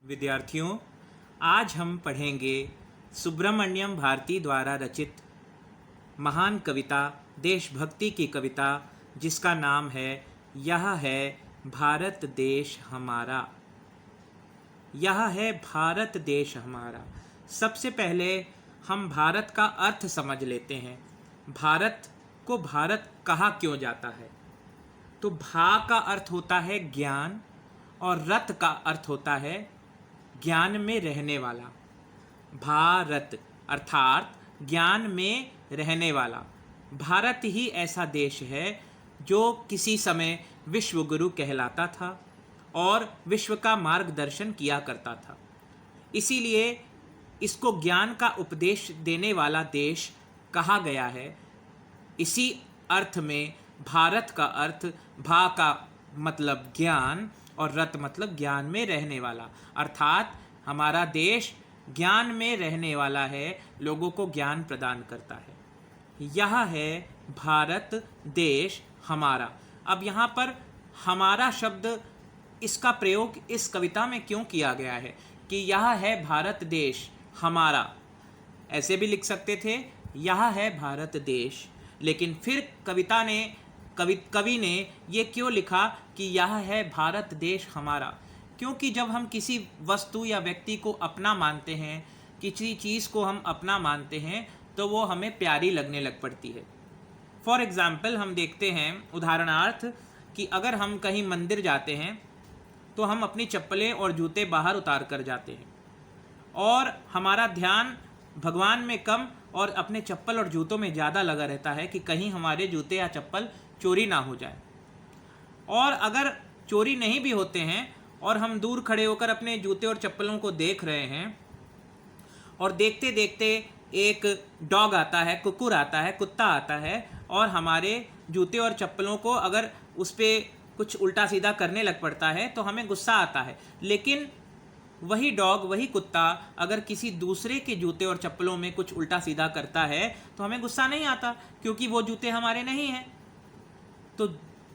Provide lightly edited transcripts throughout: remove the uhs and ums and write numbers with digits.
विद्यार्थियों, आज हम पढ़ेंगे सुब्रमण्यम भारती द्वारा रचित महान कविता देशभक्ति की कविता जिसका नाम है यह है भारत देश हमारा। यह है भारत देश हमारा। सबसे पहले हम भारत का अर्थ समझ लेते हैं। भारत को भारत कहा क्यों जाता है? तो भा का अर्थ होता है ज्ञान और रत का अर्थ होता है ज्ञान में रहने वाला। भारत अर्थात ज्ञान में रहने वाला। भारत ही ऐसा देश है जो किसी समय विश्व गुरु कहलाता था और विश्व का मार्गदर्शन किया करता था। इसीलिए इसको ज्ञान का उपदेश देने वाला देश कहा गया है। इसी अर्थ में भारत का अर्थ भा का मतलब ज्ञान और रत मतलब ज्ञान में रहने वाला, अर्थात हमारा देश ज्ञान में रहने वाला है, लोगों को ज्ञान प्रदान करता है। यह है भारत देश हमारा। अब यहाँ पर हमारा शब्द इसका प्रयोग इस कविता में क्यों किया गया है कि यह है भारत देश हमारा। ऐसे भी लिख सकते थे यह है भारत देश, लेकिन फिर कवि ने ये क्यों लिखा कि यह है भारत देश हमारा? क्योंकि जब हम किसी वस्तु या व्यक्ति को अपना मानते हैं, किसी चीज़ को हम अपना मानते हैं, तो वो हमें प्यारी लगने लग पड़ती है। फॉर एग्ज़ाम्पल हम देखते हैं उदाहरणार्थ कि अगर हम कहीं मंदिर जाते हैं तो हम अपनी चप्पलें और जूते बाहर उतार कर जाते हैं और हमारा ध्यान भगवान में कम और अपने चप्पल और जूतों में ज़्यादा लगा रहता है कि कहीं हमारे जूते या चप्पल चोरी ना हो जाए। और अगर चोरी नहीं भी होते हैं और हम दूर खड़े होकर अपने जूते और चप्पलों को देख रहे हैं और देखते देखते एक डॉग आता है, कुकुर आता है, कुत्ता आता है और हमारे जूते और चप्पलों को अगर उस पर कुछ उल्टा सीधा करने लग पड़ता है तो हमें गुस्सा आता है। लेकिन वही डॉग, वही कुत्ता अगर किसी दूसरे के जूते और चप्पलों में कुछ उल्टा सीधा करता है तो हमें गुस्सा नहीं आता, क्योंकि वो जूते हमारे नहीं हैं। तो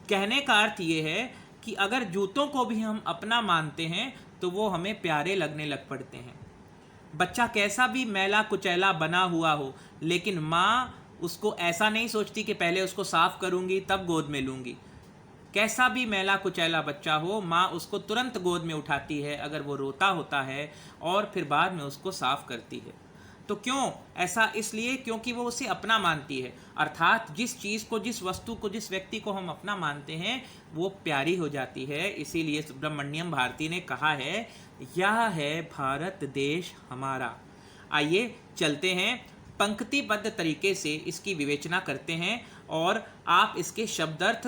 कहने का अर्थ ये है कि अगर जूतों को भी हम अपना मानते हैं तो वो हमें प्यारे लगने लग पड़ते हैं। बच्चा कैसा भी मैला कुचैला बना हुआ हो, लेकिन माँ उसको ऐसा नहीं सोचती कि पहले उसको साफ करूँगी तब गोद में लूँगी। कैसा भी मैला कुचैला बच्चा हो, माँ उसको तुरंत गोद में उठाती है अगर वो रोता होता है और फिर बाद में उसको साफ करती है। तो क्यों ऐसा? इसलिए क्योंकि वो उसे अपना मानती है, अर्थात जिस चीज़ को, जिस वस्तु को, जिस व्यक्ति को हम अपना मानते हैं वो प्यारी हो जाती है। इसीलिए सुब्रमण्यम भारती ने कहा है यह है भारत देश हमारा। आइए चलते हैं, पंक्तिबद्ध तरीके से इसकी विवेचना करते हैं और आप इसके शब्दार्थ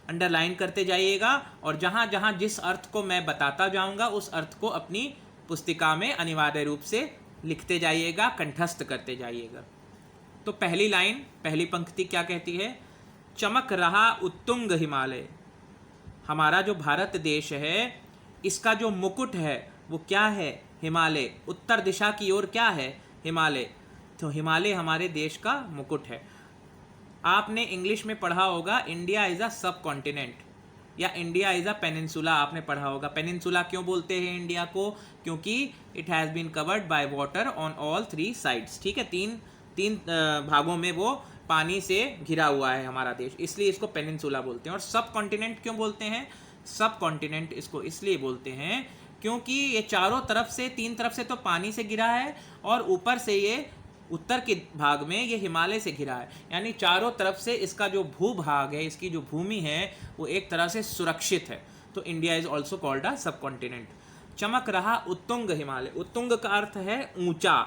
अंडरलाइन करते जाइएगा और जहाँ जहाँ जिस अर्थ को मैं बताता जाऊँगा उस अर्थ को अपनी पुस्तिका में अनिवार्य रूप से लिखते जाइएगा, कंठस्थ करते जाइएगा। तो पहली लाइन, पहली पंक्ति क्या कहती है? चमक रहा उत्तुंग हिमालय। हमारा जो भारत देश है इसका जो मुकुट है वो क्या है? हिमालय। उत्तर दिशा की ओर क्या है? हिमालय। तो हिमालय हमारे देश का मुकुट है। आपने इंग्लिश में पढ़ा होगा इंडिया इज़ अ सब कॉन्टिनेंट या इंडिया इज़ अ पेनिनसुला, आपने पढ़ा होगा। पेनिनसुला क्यों बोलते हैं इंडिया को? क्योंकि it has been covered by water on all 3 sides. ठीक है, तीन भागों में वो पानी से घिरा हुआ है हमारा देश, इसलिए इसको पेनिनसुला बोलते हैं। और सब कॉन्टिनेंट क्यों बोलते हैं? सब कॉन्टिनेंट इसको इसलिए बोलते हैं क्योंकि ये चारों तरफ से, 3 तरफ से तो पानी से घिरा है और ऊपर से ये उत्तर के भाग में ये हिमालय से घिरा है। यानी चारों तरफ से इसका जो भूभाग है, इसकी जो भूमि है वो एक तरह से सुरक्षित है। तो India is also called a सब कॉन्टिनेंट। चमक रहा उत्तुंग हिमालय। उत्तुंग का अर्थ है ऊंचा।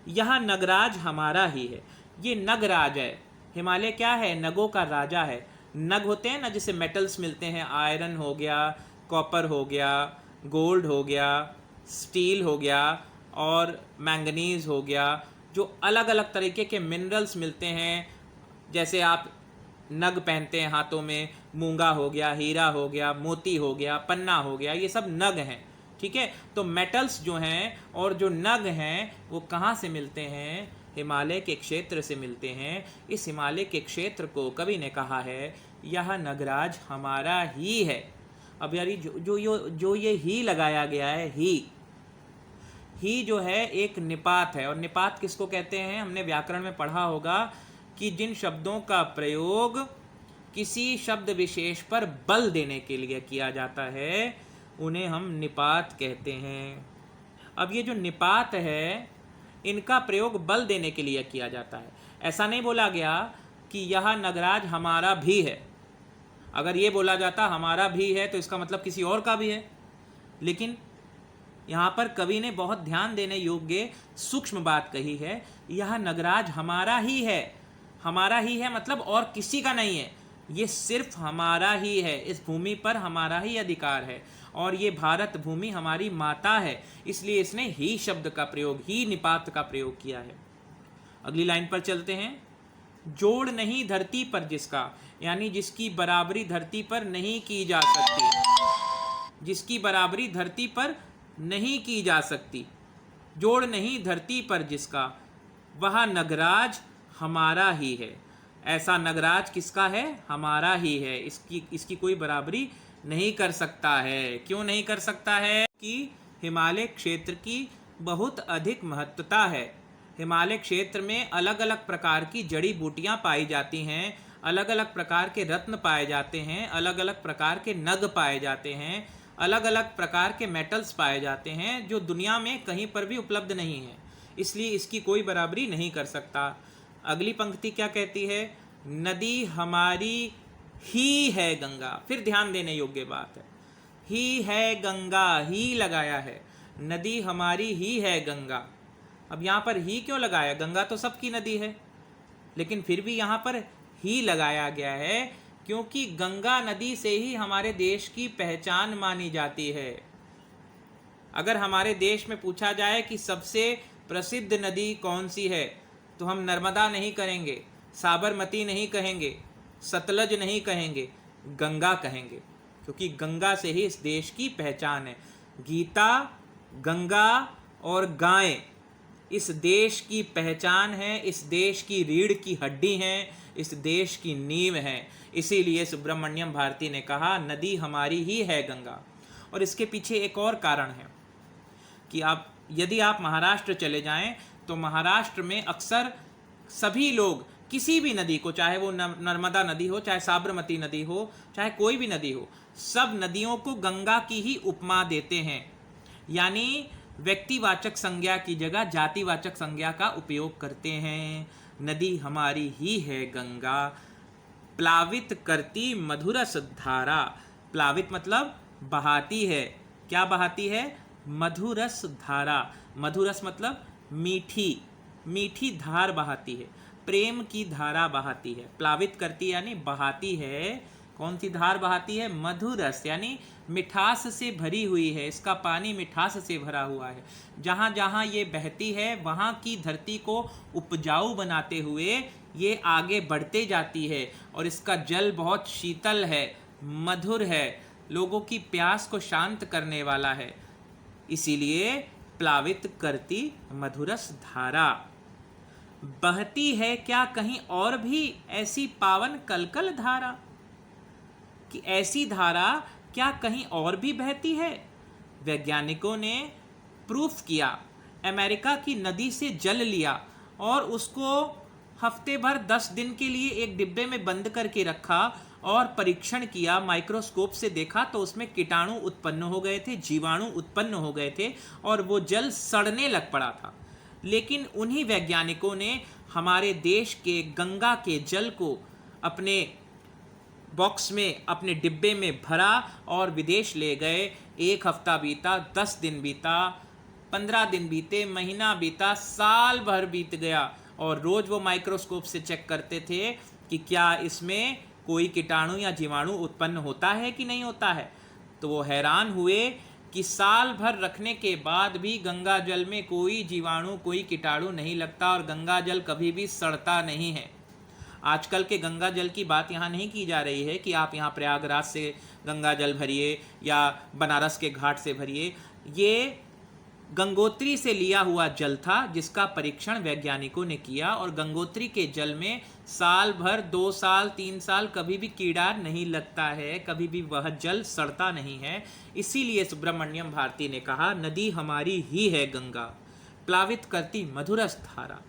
यह नगराज हमारा ही है। ये नगराज है। हिमालय क्या है? नगों का राजा है। नग होते हैं ना, जैसे मेटल्स मिलते हैं, आयरन हो गया, कॉपर हो गया, गोल्ड हो गया, स्टील हो गया और मैंगनीज हो गया। जो अलग अलग तरीके के मिनरल्स मिलते हैं, जैसे आप नग पहनते हैं हाथों में, मूंगा हो गया, हीरा हो गया, मोती हो गया, पन्ना हो गया, ये सब नग हैं। ठीक है, तो मेटल्स जो हैं और जो नग हैं वो कहाँ से मिलते हैं? हिमालय के क्षेत्र से मिलते हैं। इस हिमालय के क्षेत्र को कवि ने कहा है यह नगराज हमारा ही है। अब यार जो ये ही लगाया गया है, ही जो है एक निपात है। और निपात किसको कहते हैं? हमने व्याकरण में पढ़ा होगा कि जिन शब्दों का प्रयोग किसी शब्द विशेष पर बल देने के लिए किया जाता है उन्हें हम निपात कहते हैं। अब ये जो निपात है इनका प्रयोग बल देने के लिए किया जाता है। ऐसा नहीं बोला गया कि यह नगराज हमारा भी है। अगर ये बोला जाता हमारा भी है तो इसका मतलब किसी और का भी है। लेकिन यहाँ पर कवि ने बहुत ध्यान देने योग्य सूक्ष्म बात कही है, यह नगराज हमारा ही है। हमारा ही है मतलब और किसी का नहीं है, ये सिर्फ हमारा ही है। इस भूमि पर हमारा ही अधिकार है और ये भारत भूमि हमारी माता है, इसलिए इसने ही शब्द का प्रयोग, ही निपात का प्रयोग किया है। अगली लाइन पर चलते हैं। जोड़ नहीं धरती पर जिसका, यानी जिसकी बराबरी धरती पर नहीं की जा सकती, जिसकी बराबरी धरती पर नहीं की जा सकती। जोड़ नहीं धरती पर जिसका, वह नगराज हमारा ही है। ऐसा नगराज किसका है? हमारा ही है। इसकी कोई बराबरी नहीं कर सकता है। क्यों नहीं कर सकता है? कि हिमालय क्षेत्र की बहुत अधिक महत्वता है। हिमालय क्षेत्र में अलग अलग प्रकार की जड़ी बूटियां पाई जाती हैं, अलग अलग प्रकार के रत्न पाए जाते हैं, अलग अलग प्रकार के नग पाए जाते हैं, अलग अलग प्रकार के मेटल्स पाए जाते हैं जो दुनिया में कहीं पर भी उपलब्ध नहीं है। इसलिए इसकी कोई बराबरी नहीं कर सकता। अगली पंक्ति क्या कहती है? नदी हमारी ही है गंगा। फिर ध्यान देने योग्य बात है, ही है गंगा, ही लगाया है। नदी हमारी ही है गंगा। अब यहाँ पर ही क्यों लगाया? गंगा तो सबकी नदी है, लेकिन फिर भी यहाँ पर ही लगाया गया है क्योंकि गंगा नदी से ही हमारे देश की पहचान मानी जाती है। अगर हमारे देश में पूछा जाए कि सबसे प्रसिद्ध नदी कौन सी है, तो हम नर्मदा नहीं कहेंगे, साबरमती नहीं कहेंगे, सतलज नहीं कहेंगे, गंगा कहेंगे, क्योंकि गंगा से ही इस देश की पहचान है। गीता, गंगा और गाय इस देश की पहचान है, इस देश की रीढ़ की हड्डी हैं, इस देश की नींव है। इसीलिए सुब्रमण्यम भारती ने कहा नदी हमारी ही है गंगा। और इसके पीछे एक और कारण है कि यदि आप महाराष्ट्र चले जाएं तो महाराष्ट्र में अक्सर सभी लोग किसी भी नदी को, चाहे वो नर्मदा नदी हो, चाहे साबरमती नदी हो, चाहे कोई भी नदी हो, सब नदियों को गंगा की ही उपमा देते हैं। यानी व्यक्तिवाचक संज्ञा की जगह जातिवाचक संज्ञा का उपयोग करते हैं। नदी हमारी ही है गंगा, प्लावित करती मधुरस धारा। प्लावित मतलब बहाती है। क्या बहाती है? मधुरस धारा। मधुरस मतलब मीठी, मीठी धार बहाती है, प्रेम की धारा बहाती है। प्लावित करती यानी बहाती है। कौन सी धार बहाती है? मधुरस, यानी मिठास से भरी हुई है। इसका पानी मिठास से भरा हुआ है। जहाँ जहाँ ये बहती है वहाँ की धरती को उपजाऊ बनाते हुए ये आगे बढ़ते जाती है और इसका जल बहुत शीतल है, मधुर है, लोगों की प्यास को शांत करने वाला है। इसीलिए प्लावित करती मधुरस धारा। बहती है क्या कहीं और भी ऐसी पावन कलकल धारा? कि ऐसी धारा क्या कहीं और भी बहती है? वैज्ञानिकों ने प्रूफ किया। अमेरिका की नदी से जल लिया और उसको हफ्ते भर 10 दिन के लिए एक डिब्बे में बंद करके रखा और परीक्षण किया, माइक्रोस्कोप से देखा तो उसमें कीटाणु उत्पन्न हो गए थे, जीवाणु उत्पन्न हो गए थे और वो जल सड़ने लग पड़ा था। लेकिन उन्हीं वैज्ञानिकों ने हमारे देश के गंगा के जल को अपने बॉक्स में, अपने डिब्बे में भरा और विदेश ले गए। 1 हफ्ता बीता, 10 दिन बीता, 15 दिन बीते, महीना बीता, साल भर बीत गया और रोज वो माइक्रोस्कोप से चेक करते थे कि क्या इसमें कोई कीटाणु या जीवाणु उत्पन्न होता है कि नहीं होता है। तो वो हैरान हुए कि साल भर रखने के बाद भी गंगा जल में कोई जीवाणु, कोई कीटाणु नहीं लगता और गंगा जल कभी भी सड़ता नहीं है। आजकल के गंगा जल की बात यहाँ नहीं की जा रही है कि आप यहाँ प्रयागराज से गंगा जल भरिए या बनारस के घाट से भरिए। ये गंगोत्री से लिया हुआ जल था जिसका परीक्षण वैज्ञानिकों ने किया, और गंगोत्री के जल में साल भर 2 साल 3 साल कभी भी कीड़ा नहीं लगता है, कभी भी वह जल सड़ता नहीं है। इसीलिए सुब्रमण्यम भारती ने कहा, नदी हमारी ही है गंगा, प्लावित करती मधुरस धारा,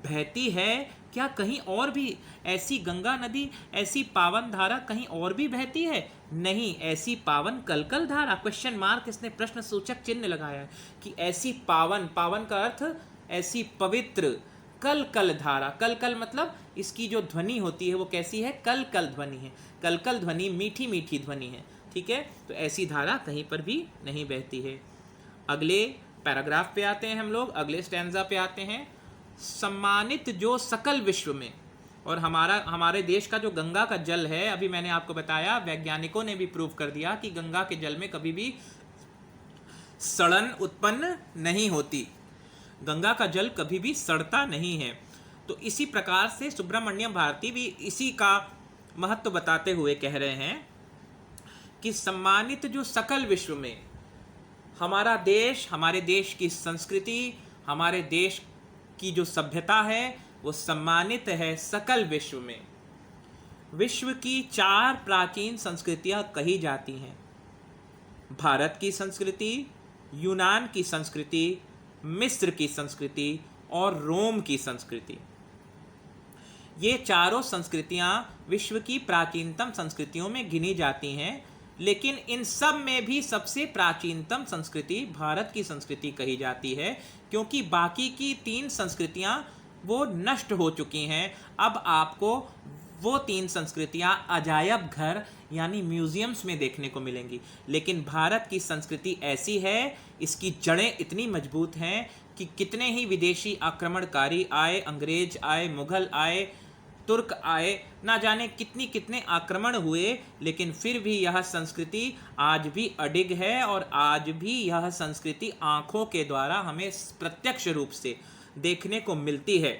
बहती है क्या कहीं और भी? ऐसी गंगा नदी, ऐसी पावन धारा कहीं और भी बहती है? नहीं, ऐसी पावन कलकल धारा, क्वेश्चन मार्क, इसने प्रश्न सूचक चिन्ह लगाया है कि ऐसी पावन, पावन का अर्थ ऐसी पवित्र, कल कल धारा, कल कल मतलब इसकी जो ध्वनि होती है वो कैसी है? कल कल ध्वनि है, कल कल ध्वनि, मीठी मीठी ध्वनि है, ठीक है। तो ऐसी धारा कहीं पर भी नहीं बहती है। अगले पैराग्राफ पे आते हैं हम लोग, अगले स्टैंजा पे आते हैं। सम्मानित जो सकल विश्व में, और हमारे देश का जो गंगा का जल है, अभी मैंने आपको बताया, वैज्ञानिकों ने भी प्रूव कर दिया कि गंगा के जल में कभी भी सड़न उत्पन्न नहीं होती, गंगा का जल कभी भी सड़ता नहीं है। तो इसी प्रकार से सुब्रमण्यम भारती भी इसी का महत्व बताते हुए कह रहे हैं कि सम्मानित जो सकल विश्व में, हमारा देश, हमारे देश की संस्कृति, हमारे देश की जो सभ्यता है वो सम्मानित है सकल विश्व में। विश्व की 4 प्राचीन संस्कृतियां कही जाती हैं, भारत की संस्कृति, यूनान की संस्कृति, मिस्र की संस्कृति और रोम की संस्कृति। ये चारों संस्कृतियां विश्व की प्राचीनतम संस्कृतियों में गिनी जाती हैं, लेकिन इन सब में भी सबसे प्राचीनतम संस्कृति भारत की संस्कृति कही जाती है, क्योंकि बाकी की 3 संस्कृतियां वो नष्ट हो चुकी हैं। अब आपको वो 3 संस्कृतियां अजायब घर यानी म्यूजियम्स में देखने को मिलेंगी, लेकिन भारत की संस्कृति ऐसी है, इसकी जड़ें इतनी मजबूत हैं कि कितने ही विदेशी आक्रमणकारी आए, अंग्रेज आए, मुगल आए, तुर्क आए, ना जाने कितने आक्रमण हुए, लेकिन फिर भी यह संस्कृति आज भी अडिग है, और आज भी यह संस्कृति आंखों के द्वारा हमें प्रत्यक्ष रूप से देखने को मिलती है।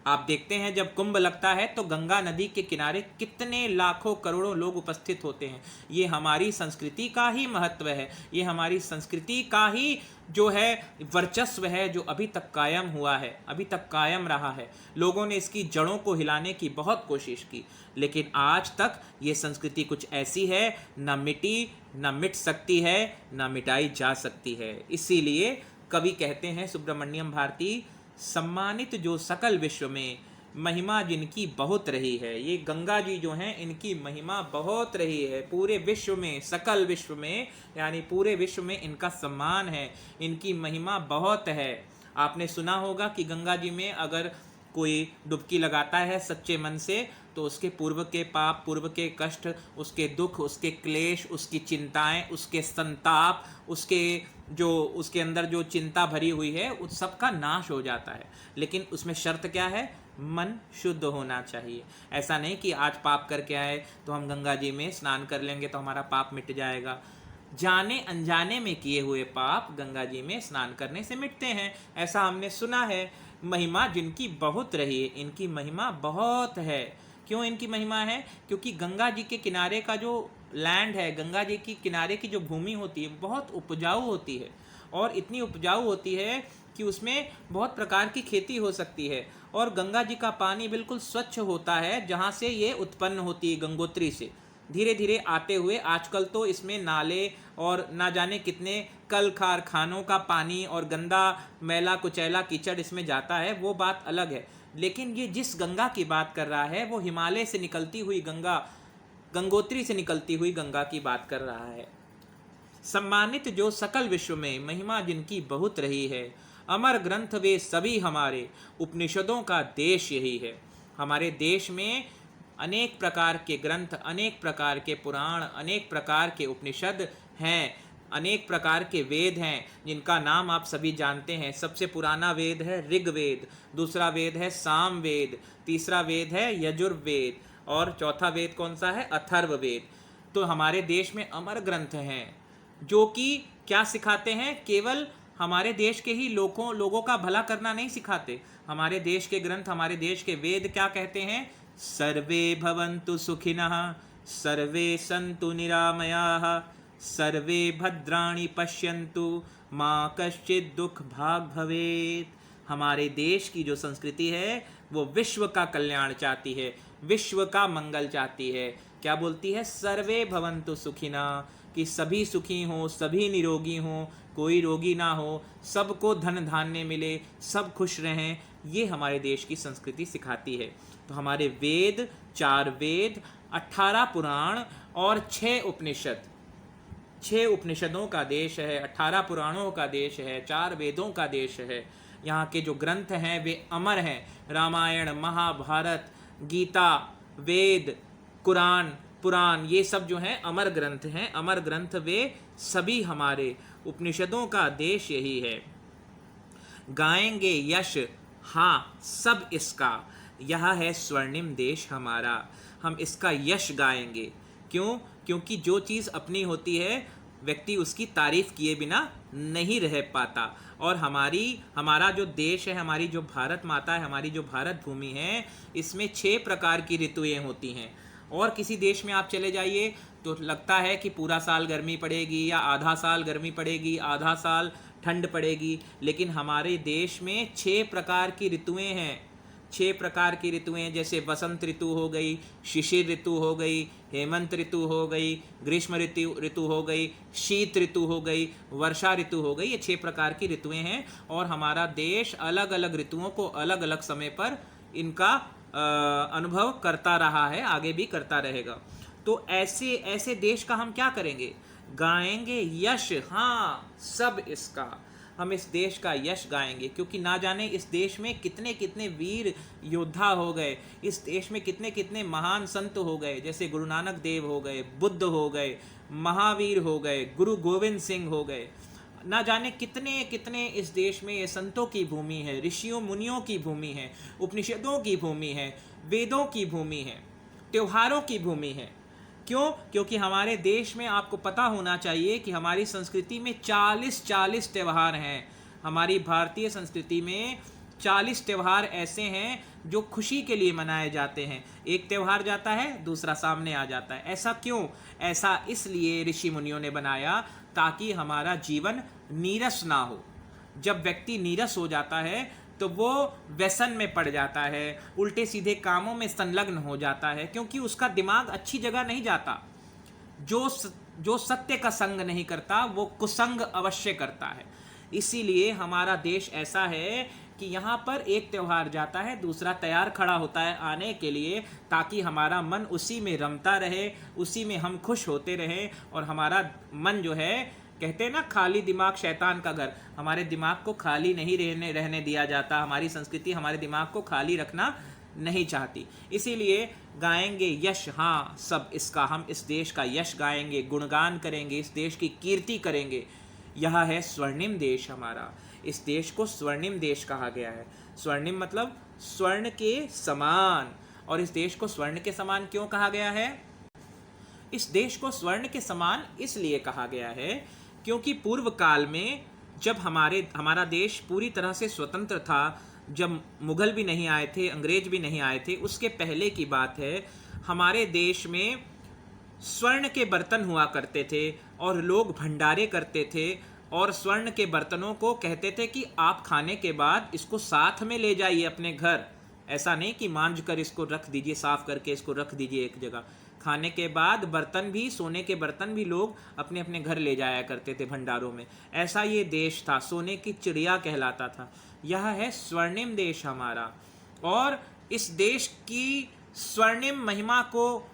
आप देखते हैं जब कुंभ लगता है तो गंगा नदी के किनारे कितने लाखों करोड़ों लोग उपस्थित होते हैं। ये हमारी संस्कृति का ही महत्व है, ये हमारी संस्कृति का ही जो है वर्चस्व है, जो अभी तक कायम हुआ है, अभी तक कायम रहा है। लोगों ने इसकी जड़ों को हिलाने की बहुत कोशिश की, लेकिन आज तक ये संस्कृति कुछ ऐसी है, न मिटी, न मिट सकती है, न मिटाई जा सकती है। इसीलिए कवि कहते हैं सुब्रमण्यम भारती, सम्मानित जो सकल विश्व में, महिमा जिनकी बहुत रही है। ये गंगा जी जो हैं इनकी महिमा बहुत रही है पूरे विश्व में, सकल विश्व में, यानी पूरे विश्व में इनका सम्मान है, इनकी महिमा बहुत है। आपने सुना होगा कि गंगा जी में अगर कोई डुबकी लगाता है सच्चे मन से, तो उसके पूर्व के पाप, पूर्व के कष्ट, उसके दुख, उसके क्लेश, उसकी चिंताएं, उसके संताप, उसके अंदर जो चिंता भरी हुई है, उस सब का नाश हो जाता है। लेकिन उसमें शर्त क्या है? मन शुद्ध होना चाहिए। ऐसा नहीं कि आज पाप करके आए तो हम गंगा जी में स्नान कर लेंगे तो हमारा पाप मिट जाएगा। जाने अनजाने में किए हुए पाप गंगा जी में स्नान करने से मिटते हैं, ऐसा हमने सुना है। महिमा जिनकी बहुत रही है, इनकी महिमा बहुत है। क्यों इनकी महिमा है? क्योंकि गंगा जी के किनारे का जो लैंड है, गंगा जी की किनारे की जो भूमि होती है बहुत उपजाऊ होती है, और इतनी उपजाऊ होती है कि उसमें बहुत प्रकार की खेती हो सकती है, और गंगा जी का पानी बिल्कुल स्वच्छ होता है जहाँ से ये उत्पन्न होती है, गंगोत्री से धीरे धीरे आते हुए। आजकल तो इसमें नाले और ना जाने कितने कल कारखानों का पानी और गंदा मैला कुचैला कीचड़ इसमें जाता है, वो बात अलग है। लेकिन ये जिस गंगा की बात कर रहा है वो हिमालय से निकलती हुई गंगा, गंगोत्री से निकलती हुई गंगा की बात कर रहा है। सम्मानित जो सकल विश्व में, महिमा जिनकी बहुत रही है, अमर ग्रंथ वे सभी हमारे, उपनिषदों का देश यही है। हमारे देश में अनेक प्रकार के ग्रंथ, अनेक प्रकार के पुराण, अनेक प्रकार के उपनिषद हैं, अनेक प्रकार के वेद हैं जिनका नाम आप सभी जानते हैं। सबसे पुराना वेद है ऋग्वेद, दूसरा वेद है सामवेद, तीसरा वेद है यजुर्वेद, और चौथा वेद कौन सा है? अथर्ववेद। तो हमारे देश में अमर ग्रंथ हैं जो कि क्या सिखाते हैं? केवल हमारे देश के ही लोगों का भला करना नहीं सिखाते। हमारे देश के ग्रंथ, हमारे देश के वेद क्या कहते हैं? सर्वे भवन्तु सुखिनः, सर्वे सन्तु निरामयाः, सर्वे भद्राणि पश्यन्तु माँ कश्चित् दुख भाग भवेत्। हमारे देश की जो संस्कृति है वो विश्व का कल्याण चाहती है, विश्व का मंगल चाहती है। क्या बोलती है? सर्वे भवन्तु सुखिना, कि सभी सुखी हों, सभी निरोगी हों, कोई रोगी ना हो, सबको धन धान्य मिले, सब खुश रहें। ये हमारे देश की संस्कृति सिखाती है। तो हमारे वेद, 4 वेद, 18 पुराण और 6 उपनिषद, 6 उपनिषदों का देश है, 18 पुराणों का देश है, 4 वेदों का देश है। यहाँ के जो ग्रंथ हैं वे अमर हैं। रामायण, महाभारत, गीता, वेद, कुरान, पुराण, ये सब जो हैं अमर ग्रंथ हैं। अमर ग्रंथ वे सभी हमारे उपनिषदों का देश यही है। गाएंगे यश, हाँ सब इसका, यह है स्वर्णिम देश हमारा। हम इसका यश गाएंगे। क्यों? क्योंकि जो चीज़ अपनी होती है व्यक्ति उसकी तारीफ किए बिना नहीं रह पाता। और हमारा जो देश है, हमारी जो भारत माता है, हमारी जो भारत भूमि है, इसमें 6 प्रकार की ऋतुएं होती हैं। और किसी देश में आप चले जाइए तो लगता है कि पूरा साल गर्मी पड़ेगी या आधा साल गर्मी पड़ेगी, आधा साल ठंड पड़ेगी। लेकिन हमारे देश में 6 प्रकार की ऋतुएं हैं। 6 प्रकार की ऋतुएं, जैसे वसंत ऋतु हो गई, शिशिर ऋतु हो गई, हेमंत ऋतु हो गई, ग्रीष्म ऋतु हो गई, शीत ऋतु हो गई, वर्षा ऋतु हो गई। ये 6 प्रकार की ऋतुएं हैं। और हमारा देश अलग अलग ऋतुओं को अलग अलग समय पर इनका अनुभव करता रहा है, आगे भी करता रहेगा। तो ऐसे ऐसे देश का हम क्या करेंगे? गाएंगे यश, हाँ सब इसका। हम इस देश का यश गाएंगे, क्योंकि ना जाने इस देश में कितने कितने वीर योद्धा हो गए, इस देश में कितने कितने महान संत हो गए, जैसे गुरु नानक देव हो गए, बुद्ध हो गए, महावीर हो गए, गुरु गोविंद सिंह हो गए। ना जाने कितने कितने इस देश में ये संतों की भूमि है, ऋषियों मुनियों की भूमि है, उपनिषदों की भूमि है, वेदों की भूमि है, त्योहारों की भूमि है। क्यों? क्योंकि हमारे देश में, आपको पता होना चाहिए कि हमारी संस्कृति में 40 त्यौहार हैं। हमारी भारतीय संस्कृति में 40 त्यौहार ऐसे हैं जो खुशी के लिए मनाए जाते हैं। एक त्यौहार जाता है, दूसरा सामने आ जाता है। ऐसा क्यों? ऐसा इसलिए ऋषि मुनियों ने बनाया ताकि हमारा जीवन नीरस ना हो। जब व्यक्ति नीरस हो जाता है तो वो व्यसन में पड़ जाता है, उल्टे सीधे कामों में संलग्न हो जाता है, क्योंकि उसका दिमाग अच्छी जगह नहीं जाता। जो सत्य का संग नहीं करता वो कुसंग अवश्य करता है। इसीलिए हमारा देश ऐसा है कि यहाँ पर एक त्यौहार जाता है, दूसरा तैयार खड़ा होता है आने के लिए, ताकि हमारा मन उसी में रमता रहे, उसी में हम खुश होते रहें। और हमारा मन जो है, कहते हैं ना, खाली दिमाग शैतान का घर। हमारे दिमाग को खाली नहीं रहने दिया जाता। हमारी संस्कृति हमारे दिमाग को खाली रखना नहीं चाहती। इसीलिए गाएंगे यश, हाँ सब इसका। हम इस देश का यश गाएंगे, गुणगान करेंगे, इस देश की कीर्ति करेंगे। यह है स्वर्णिम देश हमारा। इस देश को स्वर्णिम देश कहा गया है। स्वर्णिम मतलब स्वर्ण के समान। और इस देश को स्वर्ण के समान क्यों कहा गया है? इस देश को स्वर्ण के समान इसलिए कहा गया है क्योंकि पूर्व काल में जब हमारा देश पूरी तरह से स्वतंत्र था, जब मुगल भी नहीं आए थे, अंग्रेज भी नहीं आए थे, उसके पहले की बात है, हमारे देश में स्वर्ण के बर्तन हुआ करते थे और लोग भंडारे करते थे। और स्वर्ण के बर्तनों को कहते थे कि आप खाने के बाद इसको साथ में ले जाइए अपने घर। ऐसा नहीं कि मांझ कर इसको रख दीजिए, साफ करके इसको रख दीजिए एक जगह। खाने के बाद बर्तन भी, सोने के बर्तन भी लोग अपने अपने घर ले जाया करते थे भंडारों में। ऐसा ये देश था, सोने की चिड़िया कहलाता था। यह है स्वर्णिम देश हमारा। और इस देश की स्वर्णिम महिमा को,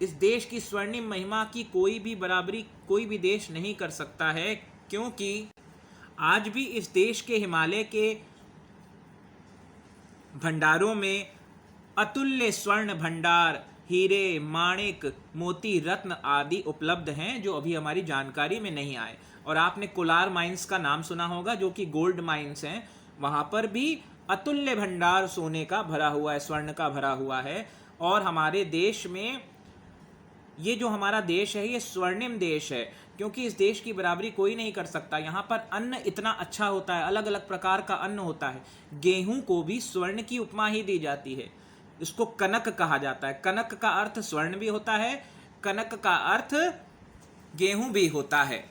इस देश की स्वर्णिम महिमा की कोई भी बराबरी कोई भी देश नहीं कर सकता है, क्योंकि आज भी इस देश के हिमालय के भंडारों में अतुल्य स्वर्ण भंडार, हीरे, माणिक, मोती, रत्न आदि उपलब्ध हैं, जो अभी हमारी जानकारी में नहीं आए। और आपने कोलार माइंस का नाम सुना होगा, जो कि गोल्ड माइंस हैं। वहाँ पर भी अतुल्य भंडार सोने का भरा हुआ है, स्वर्ण का भरा हुआ है। और हमारे देश में, ये जो हमारा देश है, ये स्वर्णिम देश है, क्योंकि इस देश की बराबरी कोई नहीं कर सकता। यहाँ पर अन्न इतना अच्छा होता है, अलग अलग प्रकार का अन्न होता है। गेहूं को भी स्वर्ण की उपमा ही दी जाती है। इसको कनक कहा जाता है। कनक का अर्थ स्वर्ण भी होता है, कनक का अर्थ गेहूं भी होता है।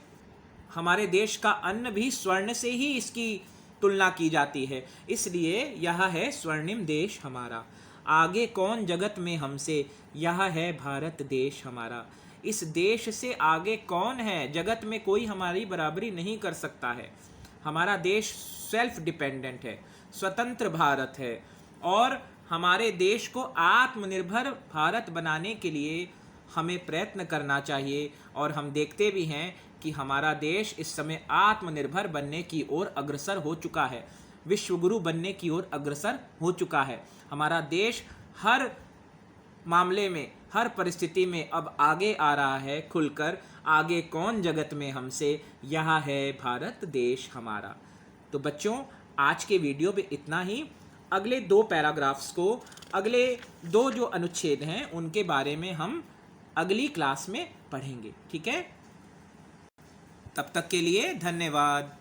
हमारे देश का अन्न भी स्वर्ण से ही इसकी तुलना की जाती है, इसलिए यह है स्वर्णिम देश हमारा। आगे कौन जगत में हमसे, यह है भारत देश हमारा। इस देश से आगे कौन है, जगत में कोई हमारी बराबरी नहीं कर सकता है। हमारा देश सेल्फ डिपेंडेंट है, स्वतंत्र भारत है, और हमारे देश को आत्मनिर्भर भारत बनाने के लिए हमें प्रयत्न करना चाहिए। और हम देखते भी हैं कि हमारा देश इस समय आत्मनिर्भर बनने की ओर अग्रसर हो चुका है, विश्वगुरु बनने की ओर अग्रसर हो चुका है। हमारा देश हर मामले में, हर परिस्थिति में अब आगे आ रहा है खुलकर। आगे कौन जगत में हमसे, यह है भारत देश हमारा। तो बच्चों, आज के वीडियो में इतना ही। अगले 2 पैराग्राफ्स को, अगले 2 जो अनुच्छेद हैं उनके बारे में हम अगली क्लास में पढ़ेंगे, ठीक है? तब तक के लिए धन्यवाद।